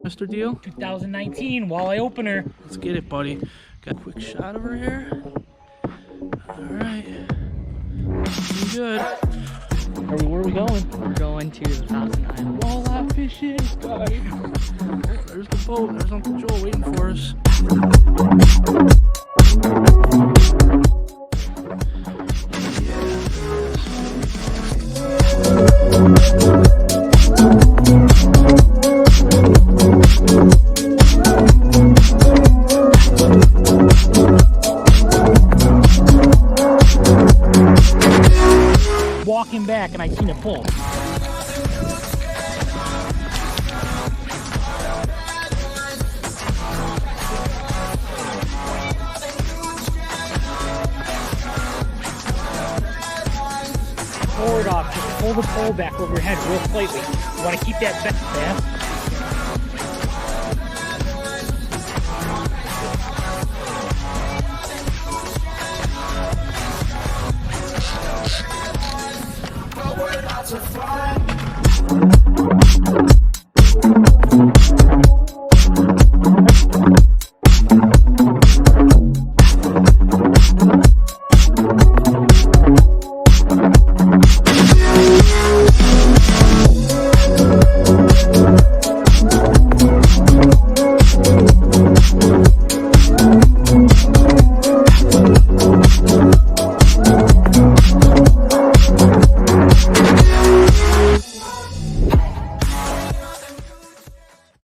Mr. Deal? 2019 walleye opener. Let's get it, buddy. Got a quick shot over here. Alright. Looking good. Where are we going? We're going to the Thousand Islands. Walleye fishing, guys. Oh, there's the boat. There's Uncle Joel waiting for us. Walking back and I seen it pull. Forward off, just pull the pole back over your head real slightly. You want to keep that back fast.